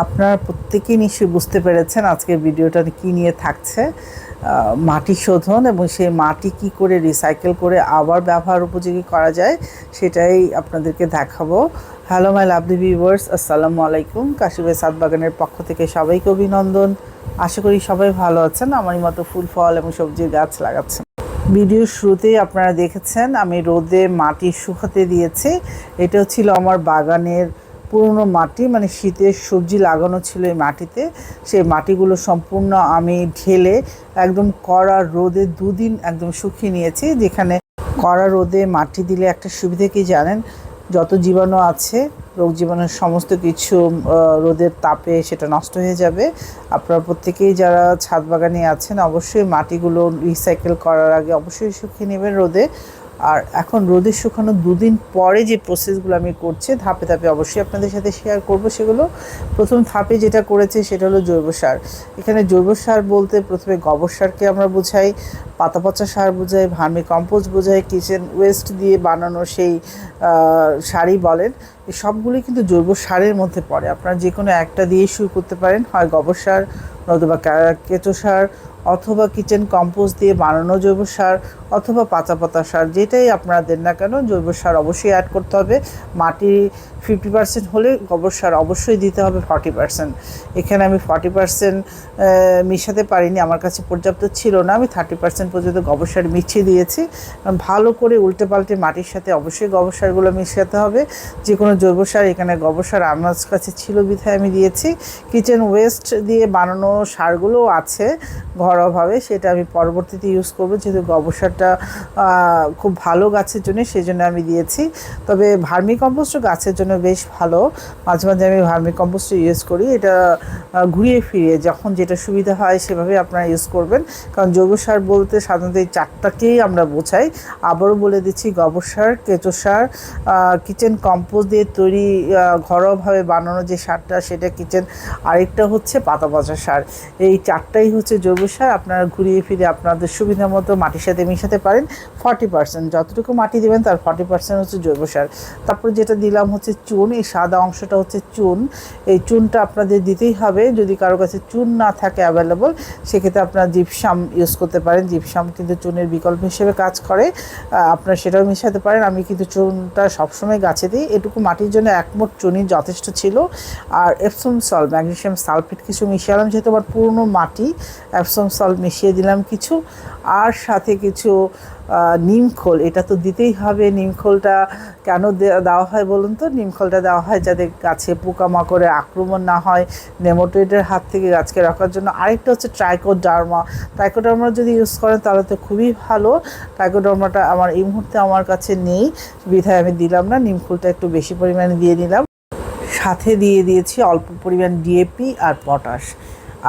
আপনারা প্রত্যেকেই নিশ্চয়ই বুঝতে পেরেছেন আজকের ভিডিওটা কী নিয়ে থাকছে। মাটি শোধন এবং সেই মাটি কি করে রিসাইকেল করে আবার ব্যবহার উপযোগী করা যায় সেটাই আপনাদেরকে দেখাবো। হ্যালো মাই লাভলি ভিউয়ার্স, আসসালামু আলাইকুম। কাশিবাই ছাদ বাগানের পক্ষ থেকে সবাইকে অভিনন্দন। আশা করি সবাই ভালো আছেন, আমারই মতো ফুল ফল এবং সবজির গাছ লাগাচ্ছেন। ভিডিওর শুরুতেই আপনারা দেখেছেন আমি রোদে মাটি শুকাতে দিয়েছি। এটা ছিল আমার বাগানের পুরনো মাটি, মানে শীতের সবজি লাগানো ছিল এই মাটিতে। সেই মাটিগুলো সম্পূর্ণ আমি ঢেলে একদম কড়া রোদে দুদিন একদম শুকিয়ে নিয়েছি। যেখানে কড়া রোদে মাটি দিলে একটা সুবিধা কি জানেন, যত জীবাণু আছে রোগ জীবাণুর সমস্ত কিছু রোদের তাপে সেটা নষ্ট হয়ে যাবে। আপনারা প্রত্যেকেই যারা ছাদ বাগানে আছেন অবশ্যই মাটিগুলো রিসাইকেল করার আগে অবশ্যই শুকিয়ে নেবেন রোদে। আর এখন রোদে শুকানো দুদিন পরে যে প্রসেসগুলো আমি করছি ধাপে ধাপে অবশ্যই আপনাদের সাথে শেয়ার করব। সেগুলো প্রথম ধাপে যেটা করেছে সেটা হলো জৈব সার। এখানে জৈব সার বলতে প্রথমে গোবর সারকে আমরা বোঝাই, পাতা পচা সার বোঝাই, ভার্মি কম্পোস্ট বোঝাই, কিচেন ওয়েস্ট দিয়ে বানানো সেই সারই বলেন। এই সবগুলি কিন্তু জৈব সারের মধ্যে পড়ে। আপনারা যে কোনো একটা দিয়ে শুরু করতে পারেন, হয় গোবর সার নতুবা কেঁচো সার, অথবা কিচেন কম্পোস্ট দিয়ে বানানো জৈব সার, অথবা পাতা পাতা সার, যেটাই আপনারা দেন না কেন জৈব সার অবশ্যই অ্যাড করতে হবে। মাটি 50% হলে গোবর সার অবশ্যই দিতে হবে 40%। এখানে আমি 40% মিশাতে পারিনি, আমার কাছে পর্যাপ্ত ছিল না। আমি 30% পর্যন্ত গোবর সার মিশিয়ে দিয়েছি। ভালো করে উল্টে পাল্টে মাটির সাথে অবশ্যই গোবর সারগুলো মিশাতে হবে। যে কোনো জৈব সার, এখানে গোবর সার আমার কাছে ছিল বিধায় আমি দিয়েছি। কিচেন ওয়েস্ট দিয়ে বানানো সারগুলোও আছে ঘরোয়াভাবে, সেটা আমি পরবর্তীতে ইউজ করবো, যেহেতু গোবর সারটা খুব ভালো গাছের জন্য, সেই জন্য আমি দিয়েছি। তবে ভার্মি কম্পোস্টও গাছের জন্য বেশ ভালো, মাঝে মাঝে আমি ভার্মি কম্পোস্ট ইউজ করি। এটা ঘুরিয়ে ফিরিয়ে যখন যেটা সুবিধা হয় সেভাবে আপনারা ইউজ করবেন। কারণ জৈব সার বলতে সাধারণত এই চারটাকেই আমরা বোঝাই। আবারও বলে দিচ্ছি, গোবর সার, কেঁচো সার, কিচেন কম্পোস্ট দিয়ে তৈরি ঘরোয়াভাবে বানানো যে সারটা সেটা কিচেন, আরেকটা হচ্ছে পাতা পচা সার। এই চারটাই হচ্ছে জৈব সার। আপনারা ঘুরিয়ে ফিরে আপনাদের সুবিধা মতো মাটির সাথে মিশাতে পারেন। 40% যতটুকু মাটি দেবেন তার 40% হচ্ছে জৈব সার। তারপর যেটা দিলাম হচ্ছে চুন। এই সাদা অংশটা হচ্ছে চুন। এই চুনটা আপনাদের দিতেই হবে। যদি কারো কাছে চুন না থাকে অ্যাভেলেবল, সেক্ষেত্রে আপনারা জিপসাম ইউজ করতে পারেন। জিপসাম কিন্তু চুনের বিকল্প হিসেবে কাজ করে, আপনারা সেটাও মিশাতে পারেন। আমি কিন্তু চুনটা সবসময় গাছে দিই। এটুকু মাটির জন্য একমোট চুনই যথেষ্ট ছিল। আর এপসম সল্ট, ম্যাগনেসিয়াম সালফেট কিছু মিশিয়ে যেহেতু আমার পুরনো মাটি, এপসম সল্ট মিশিয়ে দিলাম কিছু। আর সাথে কিছু নিমখোল, এটা তো দিতেই হবে। নিমখোলটা কেন দেওয়া হয় বলুন তো? নিমখোলটা দেওয়া হয় যাতে গাছে পোকামাকড়ের আক্রমণ না হয়, নেমাটোইডের হাত থেকে গাছকে রাখার জন্য। আরেকটা হচ্ছে ট্রাইকোডার্মা। ট্রাইকোডার্মা যদি ইউজ করেন তাহলে তো খুবই ভালো। ট্রাইকোডার্মাটা আমার এই মুহূর্তে আমার কাছে নেই বিধায় আমি দিলাম না। নিমখোলটা একটু বেশি পরিমাণে দিয়ে নিলাম। সাথে দিয়ে দিয়েছি অল্প পরিমাণ ডিএপি আর পটাশ।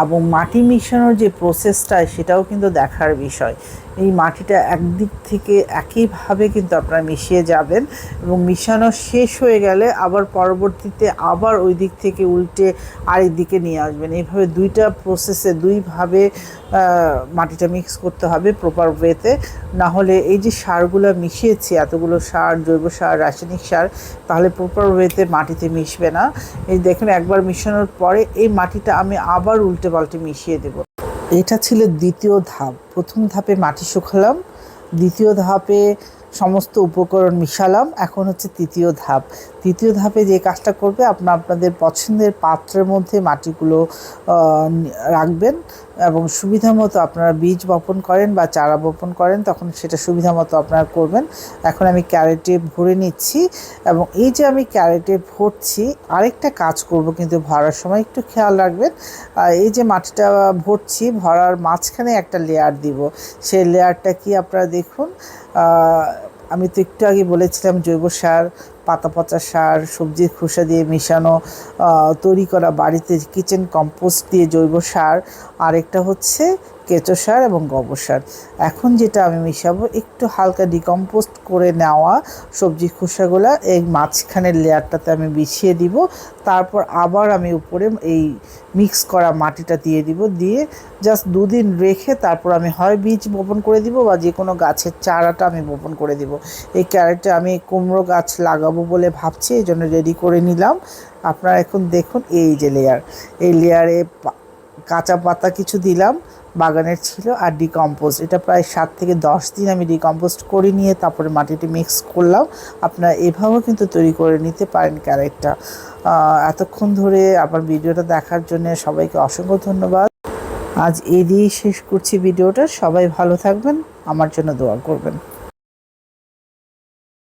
এবং মাটি মিশানোর যে প্রসেসটা সেটাও কিন্তু দেখার বিষয়। এই মাটিটা একদিক থেকে একইভাবে কিন্তু আপনারা মিশিয়ে যাবেন এবং মিশানো শেষ হয়ে গেলে আবার পরবর্তীতে আবার ওই দিক থেকে উল্টে আরেক দিকে নিয়ে আসবেন। এইভাবে দুইটা প্রসেসে দুইভাবে মাটিটা মিক্স করতে হবে প্রপার ওয়েতে। না হলে এই যে সারগুলো মিশিয়েছি, এতগুলো সার, জৈব সার, রাসায়নিক সার, তাহলে প্রপার ওয়েতে মাটিতে মিশবে না। এই দেখুন, একবার মিশানোর পরে এই মাটিটা আমি আবার উল্টে পাল্টে মিশিয়ে দেব। এটা ছিল দ্বিতীয় ধাপ। প্রথম ধাপে মাটি শুকালাম, দ্বিতীয় ধাপে সমস্ত উপকরণ মিশালাম, এখন হচ্ছে তৃতীয় ধাপ। তৃতীয় ধাপে যে কাজটা করবে, আপনাদের পছন্দের পাত্রের মধ্যে মাটিগুলো রাখবেন এবং সুবিধা মতো আপনারা বীজ বপন করেন বা চারা বপন করেন, তখন সেটা সুবিধা মতো আপনারা করবেন। এখন আমি ক্যারেটে ভরে নিচ্ছি এবং এই যে আমি ক্যারেটে ভরছি, আরেকটা কাজ করব কিন্তু ভরার সময় একটু খেয়াল রাখবেন। এই যে মাটিটা ভরছি, ভরার মাঝখানে একটা লেয়ার দিব। সেই লেয়ারটা কি আপনারা দেখুন। আমি তো একটু আগে বলেছিলাম জৈব সার, পাতা পচা সার, সবজির খোসা দিয়ে মেশানো তৈরি করা বাড়িতে কিচেন কম্পোস্ট দিয়ে জৈব সার, আরেকটা হচ্ছে কেঁচো সার এবং গোবর সার। এখন যেটা আমি মিশাবো, একটু হালকা ডিকম্পোস্ট করে নেওয়া সবজি খোসাগুলো এই মাঝখানের লেয়ারটাতে আমি বিছিয়ে দিব। তারপর আবার আমি উপরে এই মিক্স করা মাটিটা দিয়ে দিব, দিয়ে জাস্ট 2 দিন রেখে তারপর আমি হয় বীজ বপন করে দিব বা যে কোনো গাছের চারাটা আমি বপন করে দিব। এই ক্যারেটে আমি কুমড়ো গাছ লাগাবো বলে ভাবছি, এই জন্য রেডি করে নিলাম। আপনারা এখন দেখুন এই যে লেয়ার, এই লেয়ারে কাঁচা পাতা কিছু দিলাম, বাগানের ছিল, আর ডিকম্পোস্ট, এটা প্রায় 7 থেকে 10 দিন আমি ডিকম্পোস্ট করে নিয়ে তারপরে মাটিটি মিক্স করলাম। আপনারা এভাবেও কিন্তু তৈরি করে নিতে পারেন ক্যারেটটা। এতক্ষণ ধরে আমার ভিডিওটা দেখার জন্য সবাইকে অসংখ্য ধন্যবাদ। আজ এই দিয়েই শেষ করছি ভিডিওটা। সবাই ভালো থাকবেন, আমার জন্য দোয়া করবেন।